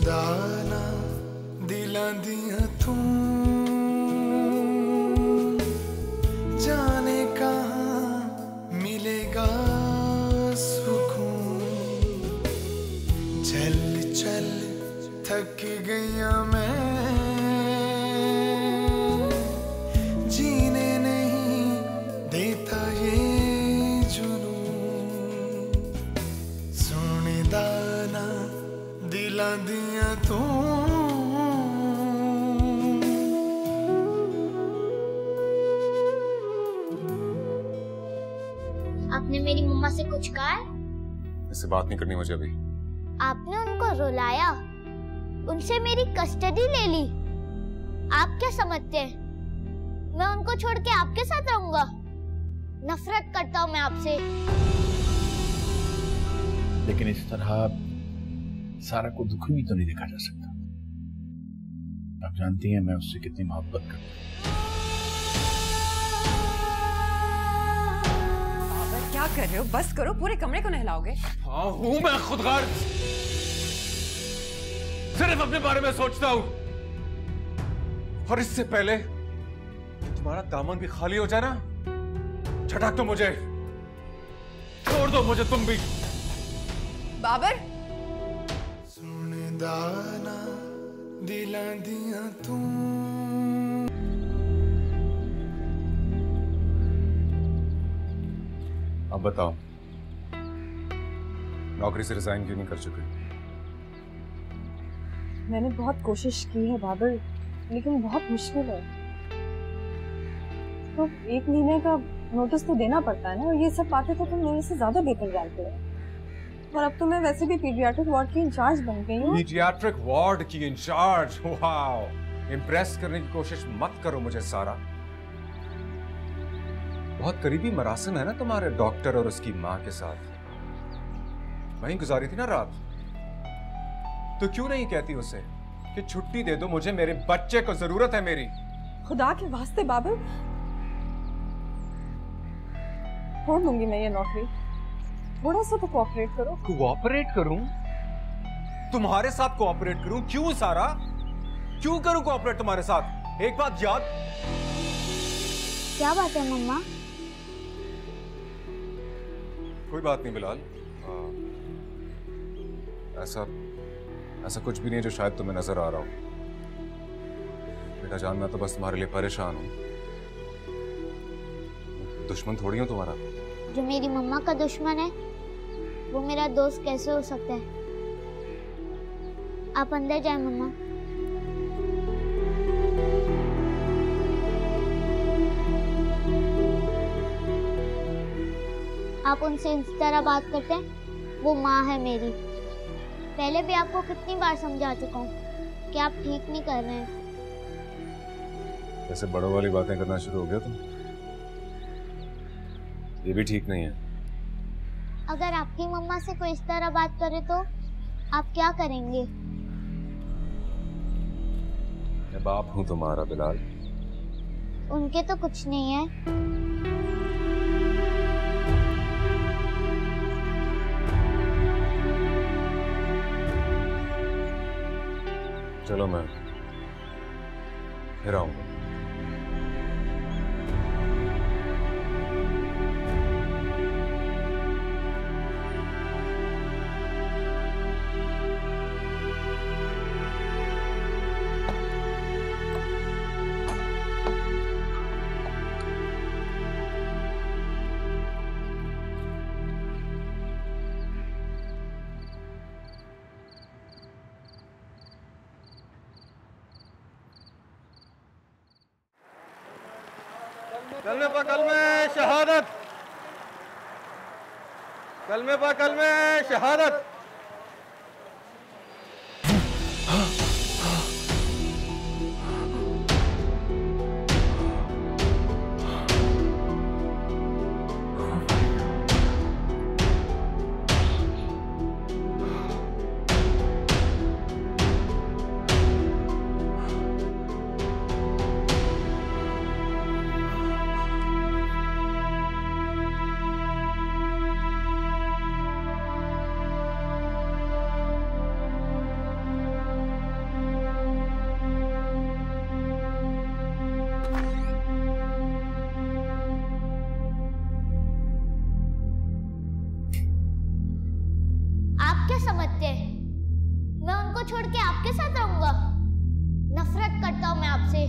दाना दिलां दियां तू जाने कहाँ मिलेगा सुकून। चल चल थक गया मैं, जीने नहीं देता ये जुनून। सुन दाना दिलां दियां तू। आपने मेरी मम्मा से कुछ कहा है? इससे बात नहीं करनी मुझे अभी। आपने उनको रुलाया, उनसे मेरी कस्टडी ले ली। आप क्या समझते हैं मैं उनको छोड़ के आपके साथ रहूंगा? नफरत करता हूँ मैं आपसे। लेकिन इस तरह सारा को दुखी भी तो नहीं देखा जा सकता। आप जानती हैं मैं उससे कितनी मोहब्बत करता हूँ। क्या कर रहे हो? बस करो, पूरे कमरे को नहलाओगे। हाँ हूँ मैं खुदगर्ज, सिर्फ अपने बारे में सोचता हूँ। और इससे पहले तुम्हारा दामन भी खाली हो जाए ना, झटक दो मुझे, छोड़ दो मुझे तुम भी। बाबर, सुन दाना दिलां दियां तू। अब बताओ, नौकरी से रिजाइन क्यों नहीं कर चुके? मैंने बहुत कोशिश की है बाबर, लेकिन बहुत मुश्किल है। तो 1 महीने का नोटिस तो देना पड़ता है ना, और ये सब बातें तो तुम मेरे से ज्यादा बेहतर जानते हो। और अब तो मैं वैसे भी पीडियाट्रिक वार्ड की इंचार्ज बन गई हूँ। पीडियाट्रिक वार्ड की इंचार्ज? वाओ, इम्प्रेस करने की कोशिश मत करो मुझे सारा। बहुत करीबी मरासिम है ना तुम्हारे डॉक्टर और उसकी माँ के साथ। वहीं गुजारी थी ना रात, तो क्यों नहीं कहती उसे कि छुट्टी दे दो मुझे, मेरे बच्चे को जरूरत है मेरी। खुदा के वास्ते बाबर, छोड़ दूंगी मैं ये नौकरी। थोड़ा सा तो कोऑपरेट करो। कोऑपरेट करूं? तुम्हारे साथ कोऑपरेट करूं? क्यों सारा, क्यों करूं कोऑपरेट तुम्हारे साथ? एक बात याद। क्या बात है मम्मा? कोई बात नहीं बिलाल, ऐसा कुछ भी नहीं जो शायद तुम्हें नजर आ रहा हो। बेटा जान, मैं तो बस तुम्हारे लिए परेशान हूं, दुश्मन थोड़ी हूं तुम्हारा। जो मेरी मम्मा का दुश्मन है वो मेरा दोस्त कैसे हो सकता है? आप अंदर जाएं मम्मा। आप उनसे इस तरह बात करते हैं? वो माँ है मेरी। पहले भी आपको कितनी बार समझा चुका हूँ कि आप ठीक नहीं कर रहे हैं। ऐसे बड़ों वाली बातें करना शुरू हो गया तुम? ये भी ठीक नहीं है। अगर आपकी मम्मा से कोई इस तरह बात करे तो आप क्या करेंगे? मैं बाप हूं तुम्हारा बिलाल। उनके तो कुछ नहीं है। चलो मैं फिर आऊंगा। कलमे पर कलमे शहादत, कलमे पर कलमे शहादत। छोड़ के आपके साथ रहूंगा। नफरत करता हूँ मैं आपसे।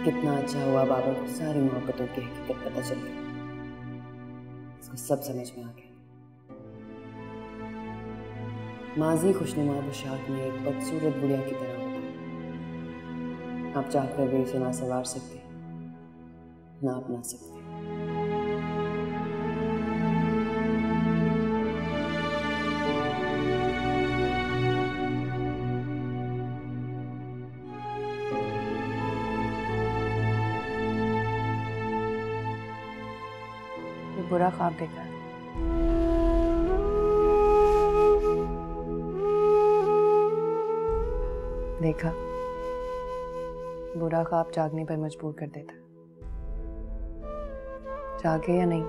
कितना अच्छा हुआ बाबर को सारी मोहब्बतों की हकीकत पता चल गई। इसको सब समझ में आ गया। माजी खुशनुमा बुशाक में एक बदसूरत बुढ़िया की तरह होता। आप चाहकर भी इसे ना संवार सकते, ना अपना सकते। बुरा ख्वाब देखा। देखा, बुरा ख्वाब जागने पर मजबूर कर देता। जागे या नहीं?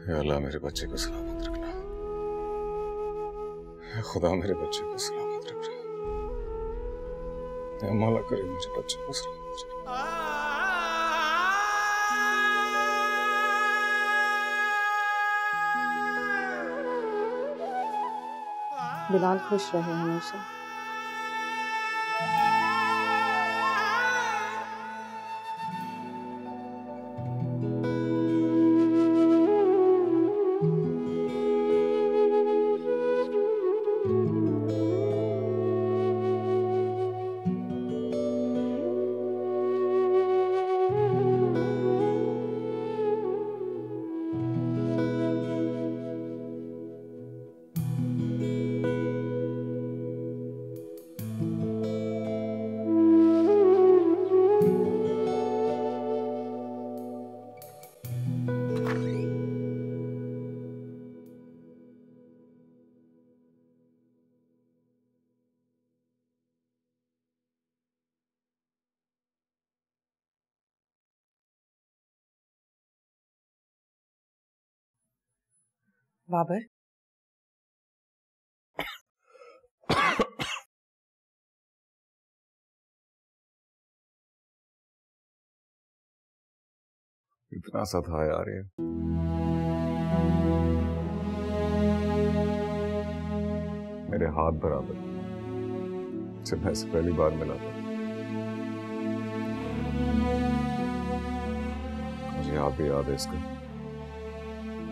या अल्लाह मेरे बच्चे को सलामत रखना। या खुदा मेरे बच्चे को सलामत रखना। या मौला करे मेरे बच्चे को सलामत रखना। बिलाल खुश रहे हमेशा। बाबर, इतना सताया यार ये। मेरे हाथ बराबर जब मैं इसे पहली बार मिला था। मुझे आप भी याद है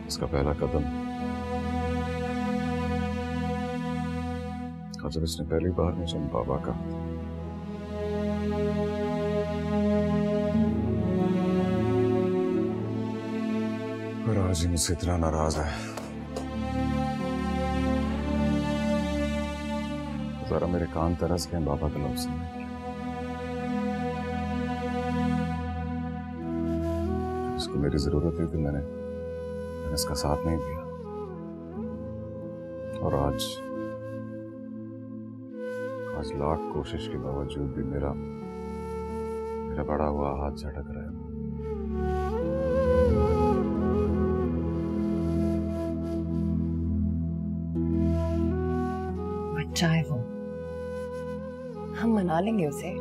इसका पहला कदम। और जब इसने पहली बार मुझे बाबा का और आज ही मुझसे इतना नाराज है। जरा मेरे कान तरस गए बाबा के लफ्ज़ सुनने के। इसको मेरी जरूरत थी तो मैंने इसका साथ नहीं दिया। और आज लाख कोशिश के बावजूद भी मेरा बड़ा हुआ हाथ झटक रहा है। बच्चा है वो, हम मना लेंगे उसे।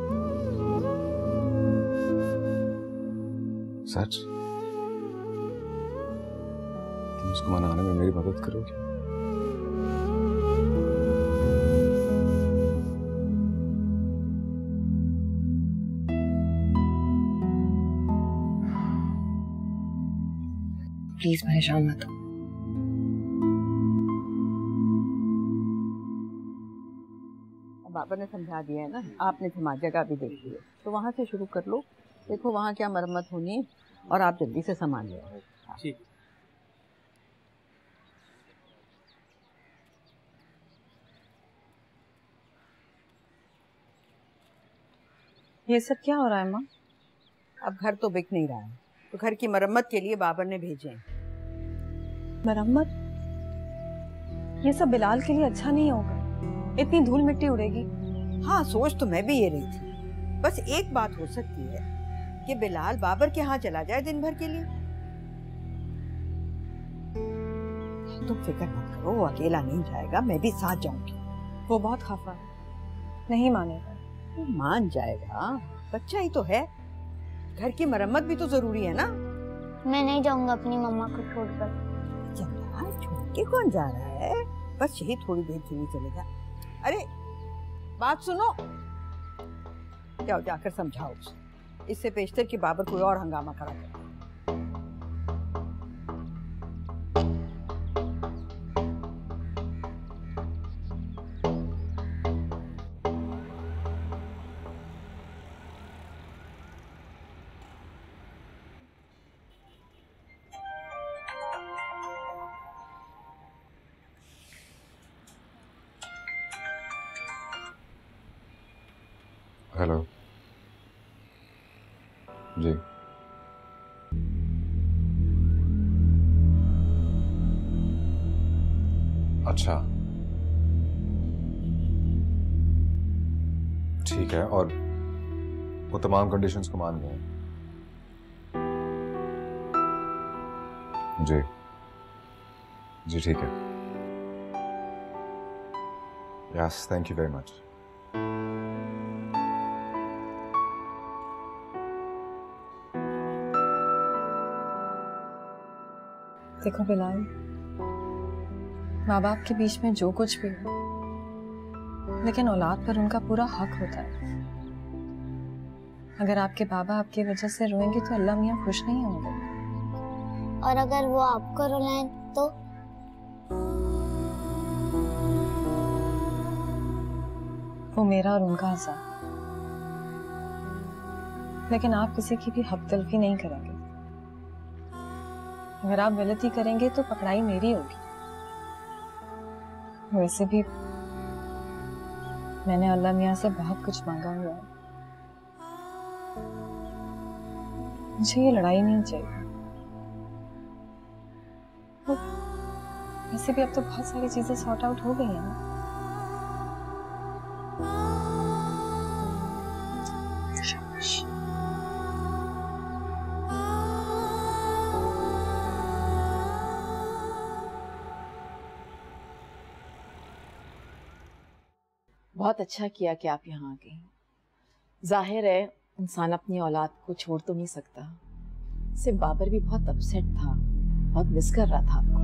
सच? तुम उसको मनाने में मेरी मदद करोगे? प्लीज परेशान मत हो। बाबा ने समझा दिया है ना, आपने समाज जगह भी देख ली है तो वहाँ से शुरू कर लो। देखो वहाँ क्या मरम्मत होनी है और आप जल्दी से सामान ले आओ। ठीक। ये सब क्या हो रहा है माँ? अब घर तो बिक नहीं रहा है, तो घर की मरम्मत के लिए बाबर ने भेजे हैं। मरम्मत? ये सब बिलाल के लिए अच्छा नहीं होगा, इतनी धूल मिट्टी उड़ेगी। हाँ, सोच तो मैं भी ये रही थी। बस एक बात हो सकती है कि बिलाल बाबर के यहाँ चला जाए दिन भर के लिए। तुम फिक्र मत करो, वो अकेला नहीं जाएगा, मैं भी साथ जाऊंगी। वो बहुत खफा है, नहीं मानेगा। वो मान जाएगा, बच्चा ही तो है। घर की मरम्मत भी तो जरूरी है ना। मैं नहीं जाऊंगा अपनी मम्मा को छोड़कर। चंदा, छोड़ के कौन जा रहा है? बस यही थोड़ी देर के लिए चलेगा। अरे बात सुनो, जाओ जाकर समझाओ उसे। इससे बेशतर कि बाबर कोई और हंगामा खड़ा करे। हेलो जी। अच्छा ठीक है, और वो तमाम कंडीशंस को मान गए? जी जी ठीक है। Yes, thank you very much. देखो बिलाल, माँ बाप के बीच में जो कुछ भी हो, लेकिन औलाद पर उनका पूरा हक होता है। अगर आपके बाबा आपकी वजह से रोएंगे तो अल्लाह मियाँ खुश नहीं होंगे। और अगर वो आपको रुलाएं तो? वो मेरा और उनका हिसाब, लेकिन आप किसी की भी हक तलफी नहीं करेंगे। अगर आप गलती करेंगे तो पकड़ाई मेरी होगी। वैसे भी मैंने अल्लाह मियाँ से बहुत कुछ मांगा हुआ है, मुझे ये लड़ाई नहीं चाहिए। वैसे भी अब तो बहुत सारी चीजें सॉर्ट आउट हो गई हैं ना। बहुत अच्छा किया कि आप यहाँ आ गई। जाहिर है इंसान अपनी औलाद को छोड़ तो नहीं सकता। सिर्फ बाबर भी बहुत अपसेट था, बहुत मिस कर रहा था आपको।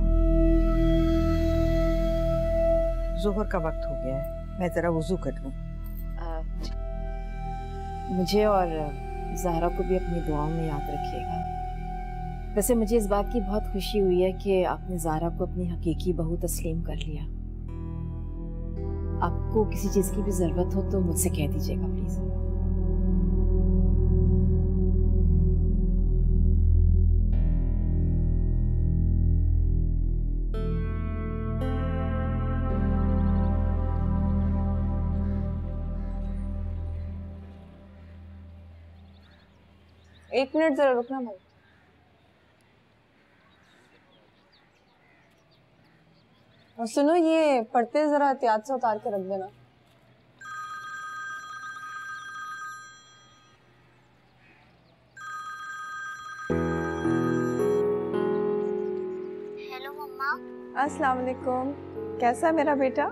जोहर का वक्त हो गया है, मैं जरा वुजू कर लूं। मुझे और ज़हरा को भी अपनी दुआओं में याद रखिएगा। वैसे मुझे इस बात की बहुत खुशी हुई है कि आपने ज़हरा को अपनी हकीकी बहू तस्लीम कर लिया। आपको किसी चीज की भी जरूरत हो तो मुझसे कह दीजिएगा प्लीज। एक मिनट जरा रुकना भाई। और सुनो, ये पर्दे जरा एहतियात से उतार के रख देना। हेलो मम्मा। अस्सलाम वालेकुम। कैसा है मेरा बेटा?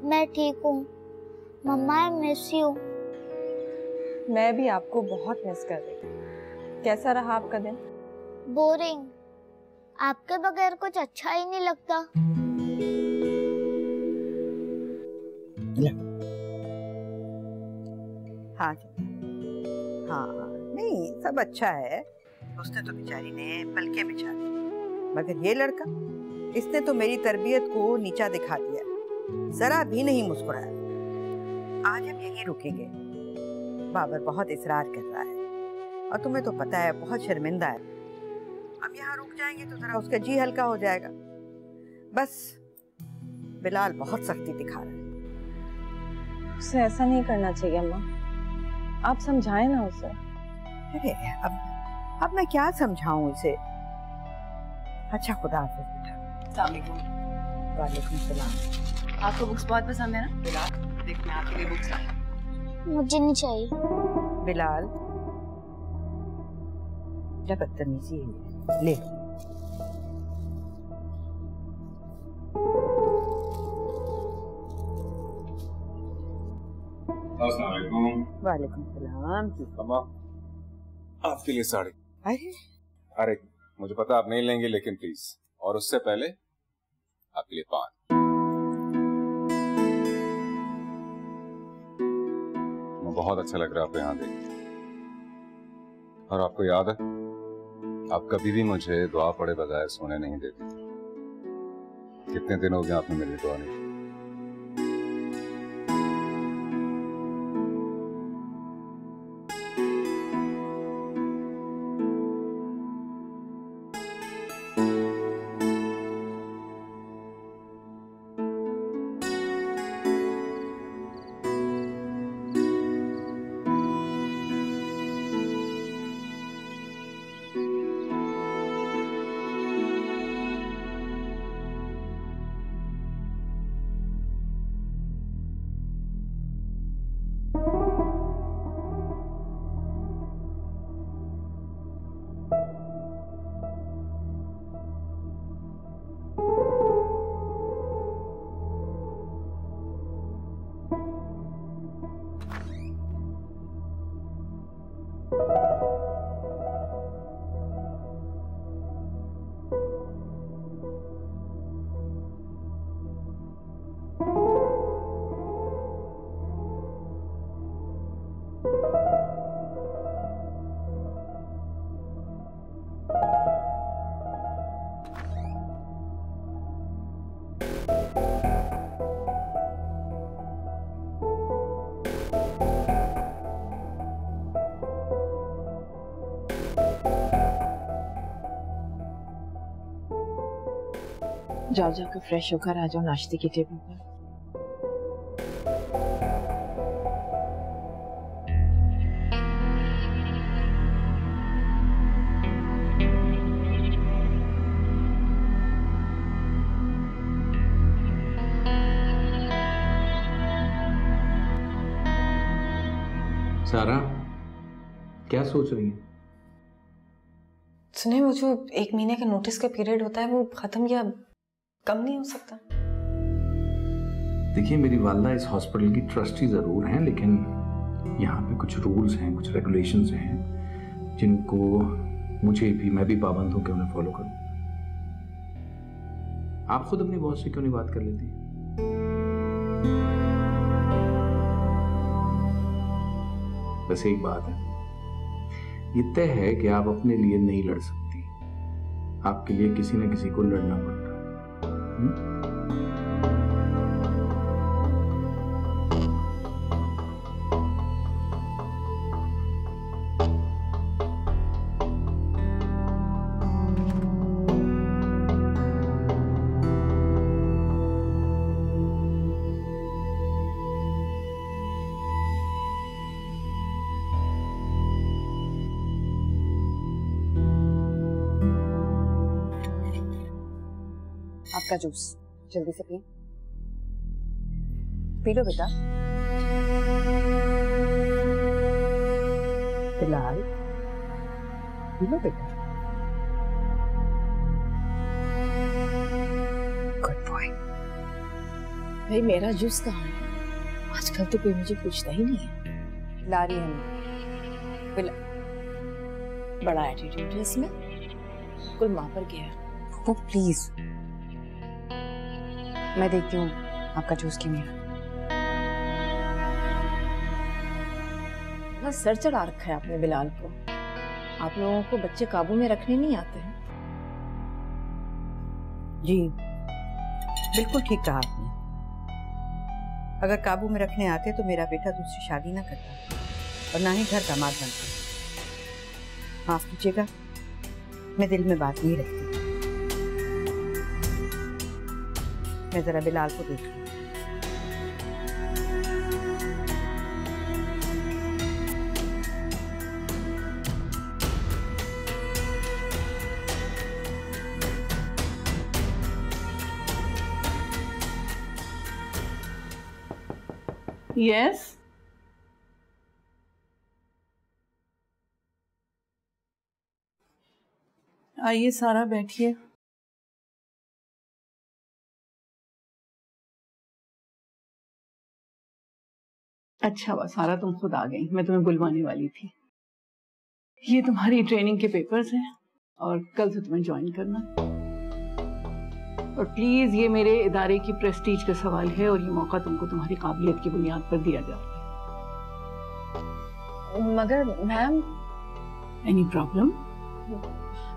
मैं ठीक हूँ मम्मा, आई मिस यू। मैं भी आपको बहुत मिस कर रही हूँ। कैसा रहा आपका दिन? बोरिंग, आपके बगैर कुछ अच्छा ही नहीं लगता। हाँ हाँ, नहीं सब अच्छा है। उसने तो बेचारी ने पलके बिछा दी, मगर ये लड़का, इसने तो मेरी तरबियत को नीचा दिखा दिया, जरा भी नहीं मुस्कुराया। आज हम यहीं रुकेंगे। बाबर बहुत इसरार कर रहा है और तुम्हें तो पता है बहुत शर्मिंदा है। अब यहाँ रुक जाएंगे तो जरा उसका जी हल्का हो जाएगा। बस बिलाल बहुत सख्ती दिखा रहा है। उसे ऐसा नहीं करना चाहिए अम्मा, आप समझाएं ना उसे। अरे अब मैं क्या समझाऊं इसे। अच्छा खुदा हाफिज बेटा। अस्सलाम वालेकुम। वालेकुम सलाम। आपको बुक्स बहुत पसंद है ना? बिलाल देख मैं आपके लिए बुक्स लाई। मुझे नहीं चाहिए। बिलाल क्या बदतमीजी है, ले। अस्सलाम वालेकुम। वालेकुम सलाम। अम्मा आपके लिए साड़ी। अरे मुझे पता आप नहीं लेंगे लेकिन प्लीज, और उससे पहले आपके लिए पान। बहुत अच्छा लग रहा है आपको यहाँ देख। और आपको याद है आप कभी भी मुझे दुआ पड़े बगैर सोने नहीं देती। कितने दिन हो गए आपने मेरी दुआ नहीं। जाओ जाकर फ्रेश होकर आ जाओ नाश्ते की टेबल पर। सारा क्या सोच रही है? सुने, वो जो 1 महीने का नोटिस का पीरियड होता है वो खत्म या कम नहीं हो सकता? देखिए मेरी वालदा इस हॉस्पिटल की ट्रस्टी जरूर हैं, लेकिन यहाँ पे कुछ रूल्स हैं, कुछ रेगुलेशंस हैं जिनको मैं भी पाबंद होकर उन्हें फॉलो करूँ। आप खुद अपनी बॉस से क्यों नहीं बात कर लेती? बस एक बात है, ये तय है कि आप अपने लिए नहीं लड़ सकती, आपके लिए किसी न किसी को लड़ना पड़ता है। आपका जूस जल्दी से पिए। पी लो बेटा। बिलाल पी लो बेटा। Good boy. भाई मेरा जूस कहाँ है? आजकल तो कोई मुझे पूछता ही नहीं है। ला रही है बड़ा एटीट्यूड है इसमें, कुल माँ पर गया। वो प्लीज, मैं देखती हूँ आपका जूस क्यों है। ना सर चढ़ा रखा है आपने बिलाल को। आप लोगों को बच्चे काबू में रखने नहीं आते हैं? जी बिल्कुल ठीक कहा आपने। अगर काबू में रखने आते तो मेरा बेटा दूसरी शादी ना करता और ना ही घर दामाद बनता। माफ कीजिएगा, मैं दिल में बात नहीं रखती। मैं जरा बिलाल को देख लूं। यस आइए सारा बैठिए। अच्छा हुआ सारा तुम खुद आ गई, मैं तुम्हें बुलवाने वाली थी। ये तुम्हारी ट्रेनिंग के पेपर्स हैं और कल से तुम्हें ज्वाइन करना। और प्लीज ये मेरे इदारे की प्रेस्टीज का सवाल है और ये मौका तुमको तुम्हारी काबिलियत की बुनियाद पर दिया जाता है। मगर मैम, एनी प्रॉब्लम?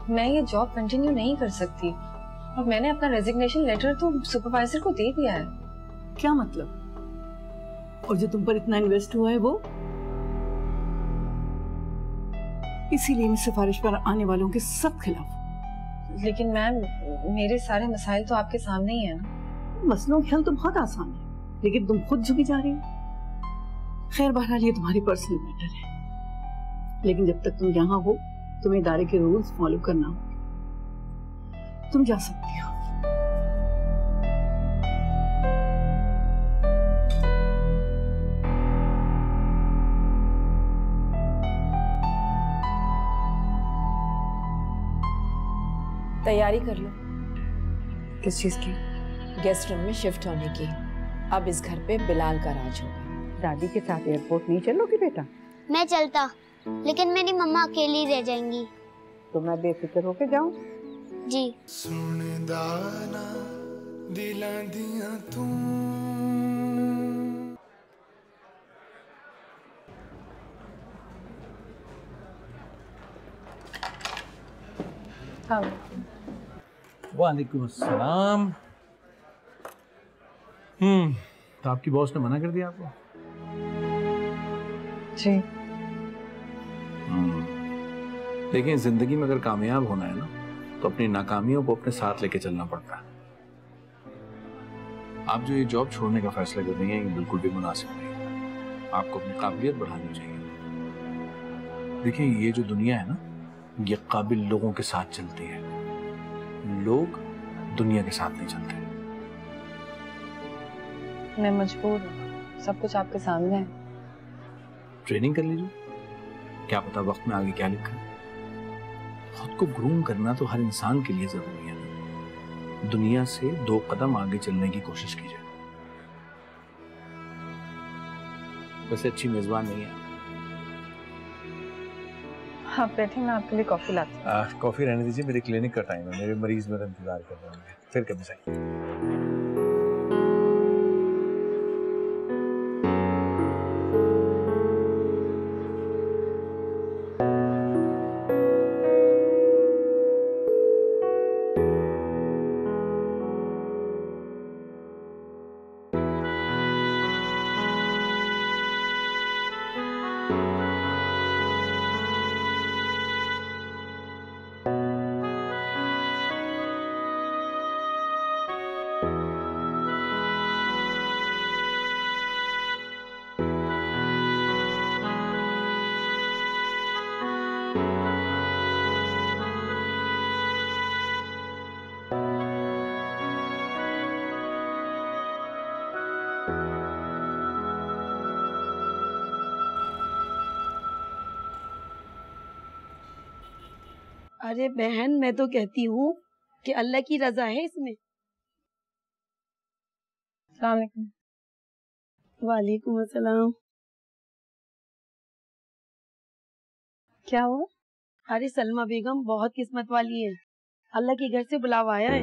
मैं ये जॉब कंटिन्यू नहीं कर सकती और मैंने अपना रेजिग्नेशन लेटर तो सुपरवाइजर को दे दिया है। क्या मतलब? और जो तुम पर इतना इन्वेस्ट हुआ है वो? इसीलिए मैं सिफारिश पर आने वालों के सब खिलाफ। लेकिन मैम, मेरे सारे मसाइल तो आपके सामने ही है ना। मसलों के हल तो बहुत आसान है, लेकिन तुम खुद झुकी जा रही हो। खैर बहरहाल ये तुम्हारी पर्सनल मैटर है, लेकिन जब तक तुम यहाँ हो तुम्हें इदारे के रूल्स फॉलो करना होगा। तुम जा सकती हो। तैयारी कर लो। किस चीज की? गेस्ट रूम में शिफ्ट होने की। अब इस घर पे बिलाल का राज होगा। दादी के साथ एयरपोर्ट नहीं चलोगी बेटा? मैं चलता, लेकिन मेरी मम्मा अकेली रह जाएंगी। तो मैं बेफिक्र होके जाऊं? जी। सुनदा ना दिलां दियां तू। हाँ। वालेकुम अस्सलाम। तो आपकी बॉस ने मना कर दिया आपको? जी। देखिए, जिंदगी में अगर कामयाब होना है ना, तो अपनी नाकामियों को अपने साथ लेके चलना पड़ता है। आप जो ये जॉब छोड़ने का फैसला कर रही हैं, ये बिल्कुल भी मुनासिब नहीं है। आपको अपनी काबिलियत बढ़ानी चाहिए। देखिए, ये जो दुनिया है ना, ये काबिल लोगों के साथ चलती है। लोग दुनिया के साथ नहीं चलते। मैं मजबूर हूँ, सब कुछ आपके सामने है। ट्रेनिंग कर लीजिए, क्या पता वक्त में आगे क्या लिखा है। खुद को ग्रूम करना तो हर इंसान के लिए जरूरी है। दुनिया से 2 कदम आगे चलने की कोशिश कीजिए। वैसे अच्छी मेजबान नहीं है। आप बैठे, मैं आपके लिए कॉफी लाती हूँ। कॉफी रहने दीजिए, मेरे क्लिनिक का टाइम है। मेरे मरीज मेरा इंतजार कर रहे होंगे। फिर कभी सही। अरे बहन, मैं तो कहती हूँ कि अल्लाह की रजा है इसमें। अस्सलाम वालेकुम। वालेकुम अस्सलाम। क्या हुआ? अरे सलमा बेगम बहुत किस्मत वाली है, अल्लाह के घर से बुलावा आया है।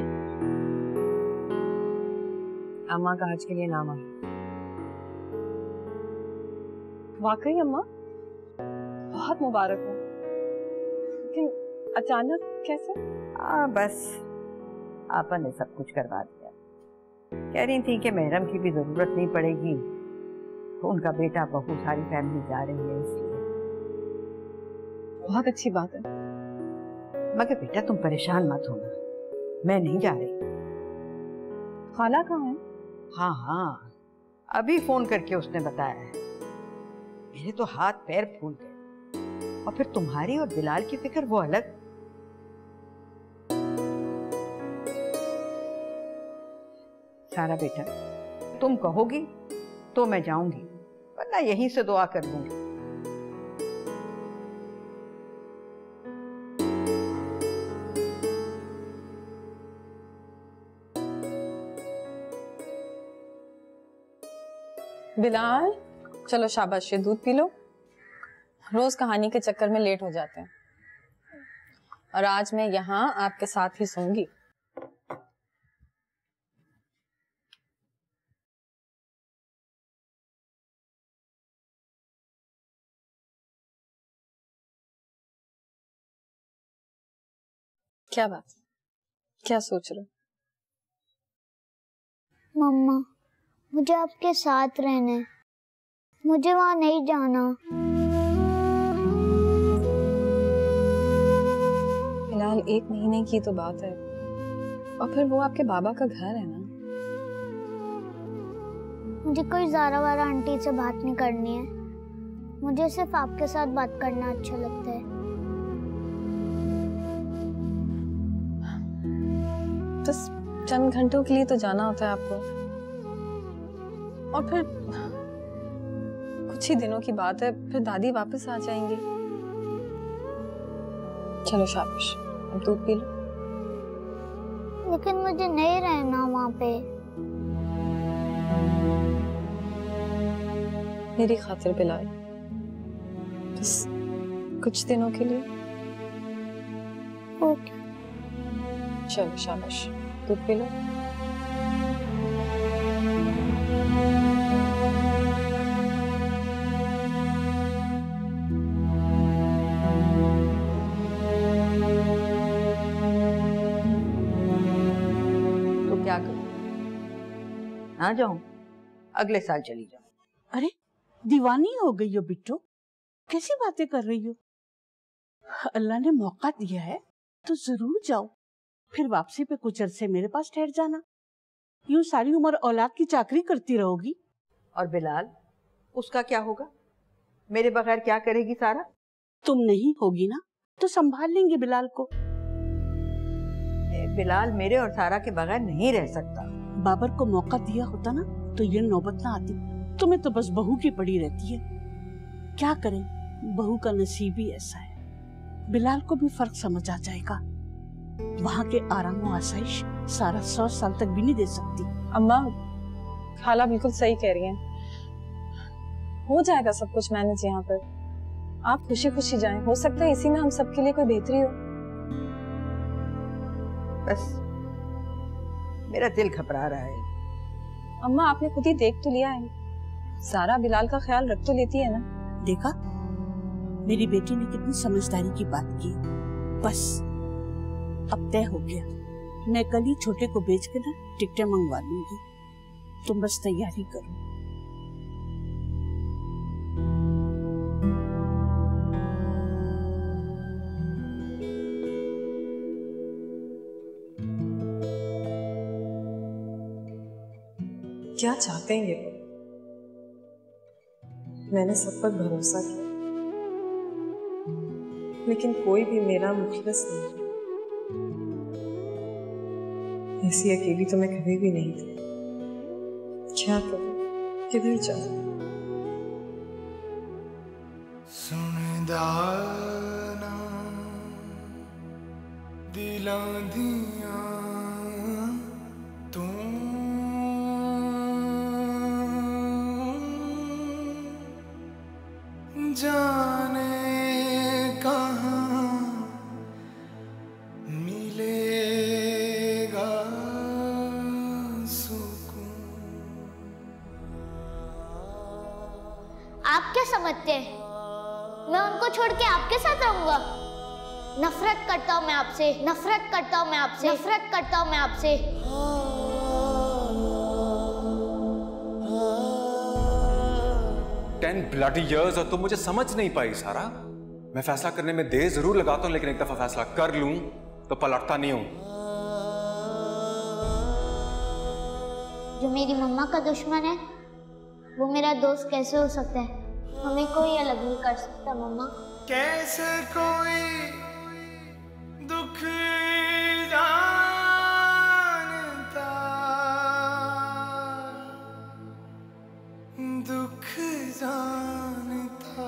अम्मा का हज के लिए नाम आया। वाकई अम्मा, बहुत मुबारक हो। लेकिन अचानक कैसे? बस आपा ने सब कुछ करवा दिया। कह रही थी कि महरम की भी जरूरत नहीं पड़ेगी, तो उनका बेटा बहू सारी फैमिली जा रही है, इसलिए। बहुत अच्छी बात है। मगर बेटा तुम परेशान मत होना, मैं नहीं जा रही। खाला कहाँ है? हाँ हाँ, अभी फोन करके उसने बताया है। मेरे तो हाथ पैर फूल गए। और फिर तुम्हारी और बिलाल की फिक्र वो अलग। सारा बेटा, तुम कहोगी तो मैं जाऊंगी, वरना यहीं से दुआ कर दूंगी। बिलाल, चलो शाबाश, दूध पी लो। रोज कहानी के चक्कर में लेट हो जाते हैं, और आज मैं यहाँ आपके साथ ही सोऊंगी। क्या बात, क्या सोच रहे हो? मम्मा, मुझे आपके साथ रहना है, मुझे वहां नहीं जाना। फिलहाल 1 महीने की तो बात है, और फिर वो आपके बाबा का घर है ना। मुझे कोई ज़ारा वारा आंटी से बात नहीं करनी है, मुझे सिर्फ आपके साथ बात करना अच्छा लगता है। बस चंद घंटों के लिए तो जाना होता है आपको, और फिर कुछ ही दिनों की बात है, फिर दादी वापस आ जाएंगी। चलो शाबाश, अब दूध पी लो। लेकिन मुझे नहीं रहना वहाँ पे। मेरी खातिर बिलाल, बस कुछ दिनों के लिए। ओके। चलो शाबाश, दूध पी लो। तो क्या करूं? ना जाऊं? अगले साल चली जाऊं। अरे दीवानी हो गई हो बिट्टू, कैसी बातें कर रही हो? अल्लाह ने मौका दिया है तो जरूर जाओ, फिर वापसी पे कुछ अरसे मेरे पास ठहर जाना। यूं सारी उम्र औलाद की चाकरी करती रहोगी। और बिलाल, उसका क्या होगा? मेरे बगैर क्या करेगी सारा? तुम नहीं होगी ना तो संभाल लेंगे बिलाल को। बिलाल मेरे और सारा के बगैर नहीं रह सकता। बाबर को मौका दिया होता ना तो ये नौबत ना आती। तुम्हें तो बस बहू की पड़ी रहती है। क्या करें, बहू का नसीब ही ऐसा है। बिलाल को भी फर्क समझ आ जाएगा। वहाँ के आराम और आसाइश सारा 100 साल तक भी नहीं दे सकती। अम्मा, खाला बिल्कुल सही कह रही हैं। हो जाएगा सब कुछ मैनेज यहाँ पर। आप खुशी खुशी जाएं, हो सकता है इसी में हम सबके लिए कोई बेहतरी हो। बस मेरा दिल घबरा रहा है। अम्मा, आपने खुद ही देख तो लिया है, सारा बिलाल का ख्याल रख तो लेती है ना। देखा, मेरी बेटी ने कितनी समझदारी की बात की। बस अब तय हो गया, मैं कल ही छोटे को बेच के ना टिकटें मंगवा लूंगी। तुम बस तैयारी करो। क्या चाहते हैं ये लोग? मैंने सब पर भरोसा किया, लेकिन कोई भी मेरा मुखलिस नहीं। ऐसी अकेली तो मैं कभी भी नहीं थी। क्या करूं, किधर जाऊं? सुनदाना दिलां दियां तू जाने कहाँ मिलेगा सुकून। आप क्या समझते हैं मैं उनको छोड़ के आपके साथ रहूंगा? नफरत करता हूँ मैं आपसे, नफरत करता हूँ मैं आपसे, नफरत करता हूँ मैं आपसे। 10 bloody years और तुम मुझे समझ नहीं पाई सारा। मैं फैसला करने में देर जरूर लगाता हूं, लेकिन एक दफा फैसला कर लूं तो पलटता नहीं हूं। जो मेरी मम्मा का दुश्मन है वो मेरा दोस्त कैसे हो सकता है? हमें कोई अलग नहीं कर सकता मम्मा। कैसे कोई दुख जानता,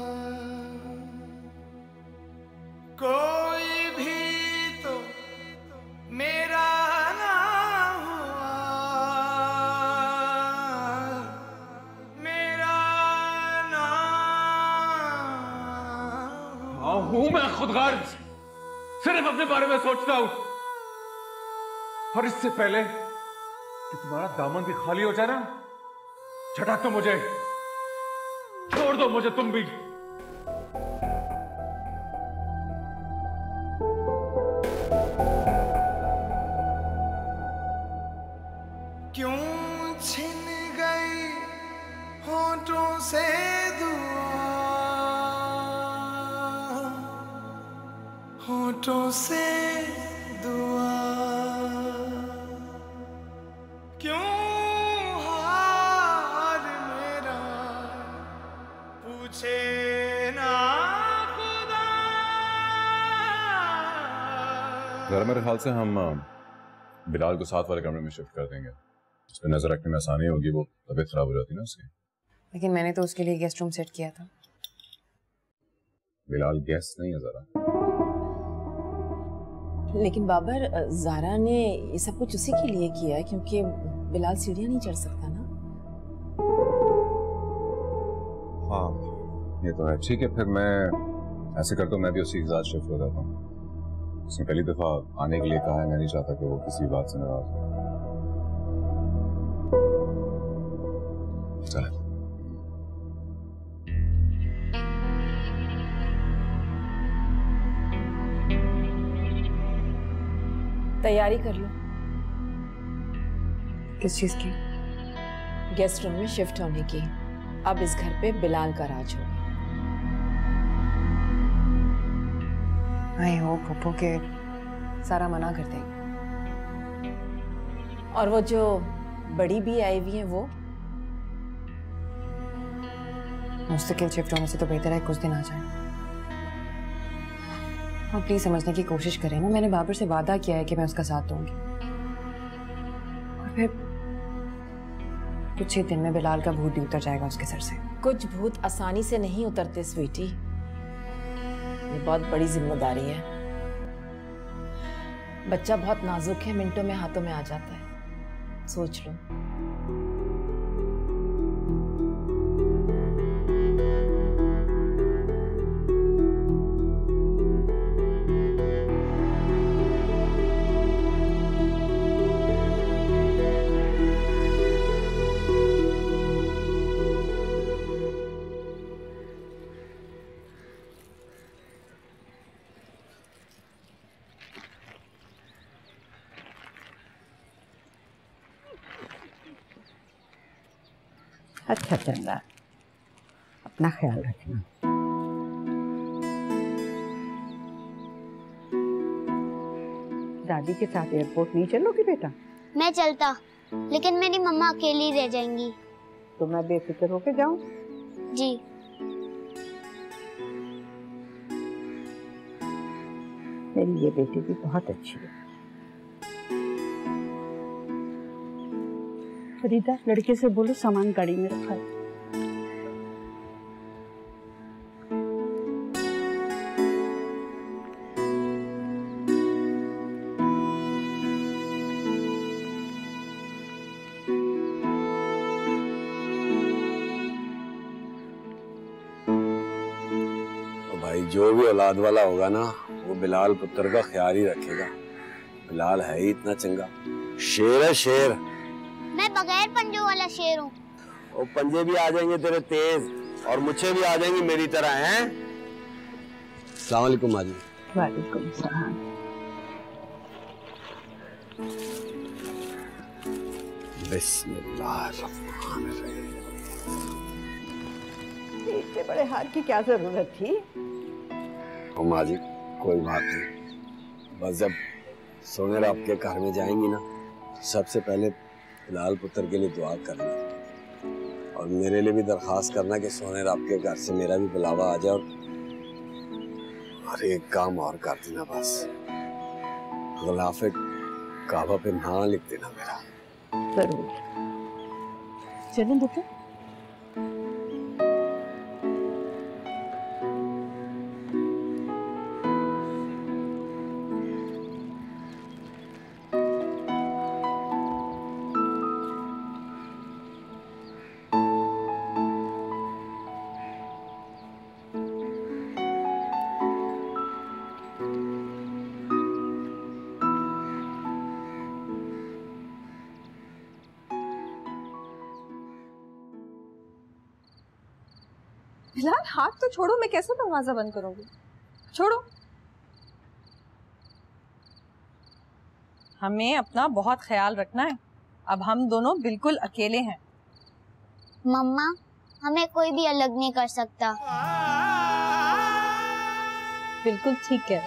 कोई भी तो मेरा ना हुआ, मेरा ना हूं मैं खुदगर्ज, सिर्फ अपने बारे में सोचता हूं। और इससे पहले कि तुम्हारा दामन भी खाली हो जाए ना, झटक तो मुझे, छोड़ दो मुझे तुम भी। क्यों छिन गई होठों से दुआ, होठों से दुआ, क्यों पूछे ना खुदा। जरा मेरे ख्याल से हम बिलाल को साथ वाले कमरे में शिफ्ट कर देंगे, उस पर नजर रखने में आसानी होगी, वो तबीयत खराब हो जाती ना उसकी। लेकिन मैंने तो उसके लिए गेस्ट रूम सेट किया था। बिलाल गेस्ट नहीं है जरा। लेकिन बाबर, ज़ारा ने ये सब कुछ उसी के लिए किया है क्योंकि बिलाल सीढ़ियाँ नहीं चढ़ सकता ना। हाँ ये तो है। ठीक है, फिर मैं ऐसे करता हूँ, मैं भी उसी के साथ शिफ्ट हो जाता हूँ। उसने पहली दफा आने के लिए कहा है, मैं नहीं चाहता कि वो किसी बात से नाराज हो। चले। तैयारी कर लो। किस चीज की? गेस्ट रूम में शिफ्ट होने की। अब इस घर पे बिलाल का राज होगा। आई होप पप्पू के सारा मना कर देगी। और वो जो बड़ी भी आई हुई है वो मुस्तकिल शिफ्ट होने से तो बेहतर है कुछ दिन आ जाए। और प्लीज समझने की कोशिश करें ना, मैंने बाबर से वादा किया है कि मैं उसका साथ दूंगी। और फिर कुछ ही दिन में बिलाल का भूत भी उतर जाएगा उसके सर से। कुछ भूत आसानी से नहीं उतरते स्वीटी, ये बहुत बड़ी जिम्मेदारी है। बच्चा बहुत नाजुक है, मिनटों में हाथों में आ जाता है। सोच लो। अच्छा चल रहा, अपना ख्याल रखना। दादी के साथ एयरपोर्ट नहीं चलोगी बेटा? मैं चलता, लेकिन मेरी मम्मा अकेली रह जाएंगी। तो मैं बेफिक्र होके जाऊं? जी। मेरी ये बेटी भी बहुत अच्छी है। फरीदा, लड़के से बोलो सामान गाड़ी में रखा है। तो भाई जो भी औलाद वाला होगा ना, वो बिलाल पुत्र का ख्याल ही रखेगा। बिलाल है ही इतना चंगा, शेर है शेर। मैं बगैर पंजों वाला शेर हूँ। और पंजे भी आ जाएंगे तेरे तेज, और मुझे भी आ जाएंगी मेरी तरह। हैं? अस्सलाम वालेकुम माजी। वालेकुम सलाम। बिस्मिल्लाहिर्रहमानिर्रहीम। इतने बड़े हार की क्या जरूरत थी? माँ जी कोई बात नहीं, बस जब सोनेर आपके घर में जाएंगी ना, सबसे पहले बिलाल पुत्र के लिए दुआ करना और मेरे लिए भी दरखास्त करना कि सोनेर आपके घर से मेरा भी बुलावा आ जाए। और एक काम और कर देना, बस गिलाफे काबा पे नाम लिख देना मेरा। जरूर। चलें बेटा। बिलाल हाथ तो छोड़ो, मैं कैसे दरवाजा बंद करूंगी? छोड़ो। हमें अपना बहुत ख्याल रखना है, अब हम दोनों बिल्कुल अकेले हैं। मम्मा, हमें कोई भी अलग नहीं कर सकता। बिल्कुल ठीक है,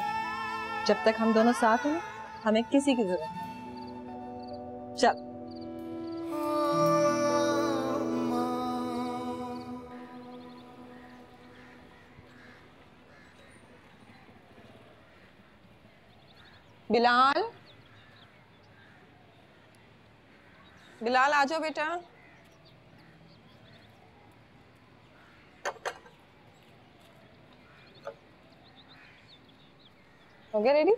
जब तक हम दोनों साथ हैं हमें किसी की जरूरत नहीं। चल। बिलाल, बिलाल आ जाओ बेटा। हो गया रेडी?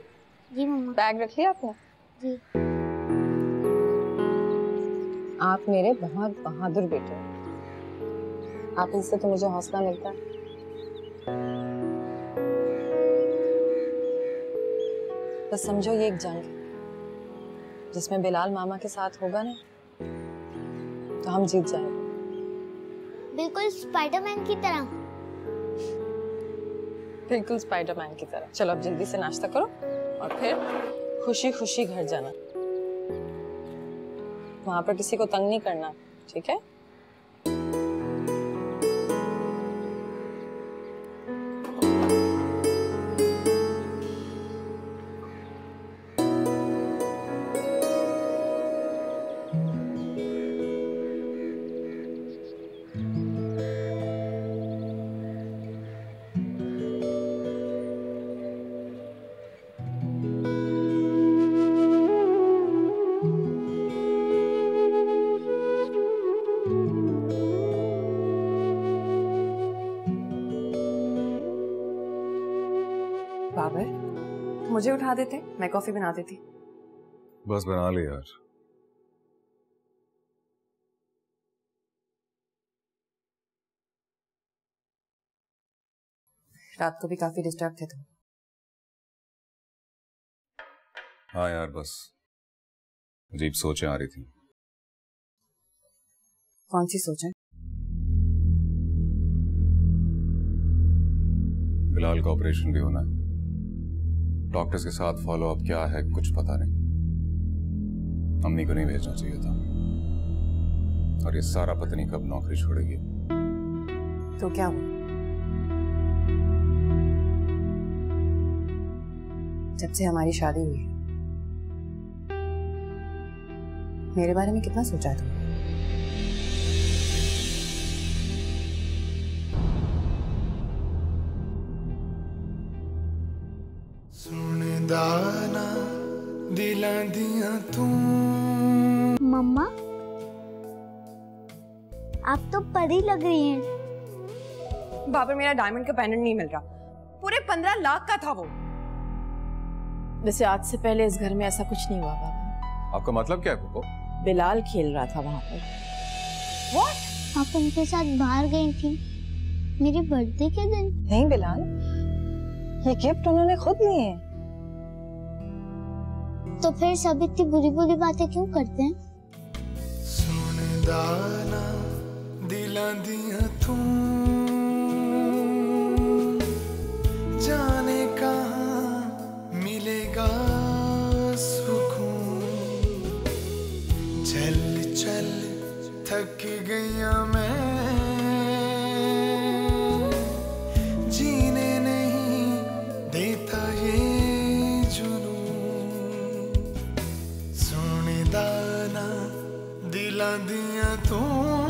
जी मम्मा। बैग रख लिया आपने? जी। आप मेरे बहुत बहादुर बेटे हैं, आप इससे तो मुझे हौसला मिलता है। बस समझो ये एक जंग है, जिसमें बिलाल मामा के साथ होगा ना तो हम जीत जाएंगे। बिल्कुल स्पाइडरमैन की तरह। बिल्कुल स्पाइडरमैन की तरह। चलो अब जल्दी से नाश्ता करो और फिर खुशी खुशी घर जाना। वहां पर किसी को तंग नहीं करना, ठीक है? बाबर, मुझे उठा देते, मैं कॉफी बना देती। बस बना ली यार। रात को भी काफी डिस्टर्ब थे तुम। हाँ यार, बस अजीब सोचें आ रही थी। कौन सी सोचें? बिलाल का ऑपरेशन भी होना है, डॉक्टर्स के साथ फॉलो अप क्या है कुछ पता नहीं। अम्मी को नहीं भेजना चाहिए था, और ये सारा पता नहीं कब नौकरी छोड़ेगी। तो क्या हुआ? जब से हमारी शादी हुई है मेरे बारे में कितना सोचा है तुमने? दाना दिला दिया तू। मम्मा, आप तो परी लग रही हैं। बाबर, मेरा डायमंड का पेंडेंट नहीं मिल रहा, पूरे 15 लाख का था वो। वैसे आज से पहले इस घर में ऐसा कुछ नहीं हुआ बाबा। आपका मतलब क्या है कुको? बिलाल खेल रहा था वहां पर। What? आप उनके साथ बाहर गई थी मेरे बर्थडे के दिन? नहीं बिलाल, ये गिफ्ट उन्होंने खुद लिए हैं। तो फिर सब इतनी बुरी बुरी बातें क्यों करते हैं? सोने दाना दिला दिया तू, जाने कहाँ मिलेगा सुकून। चल चल थक गया मैं, जीने नहीं दिया तू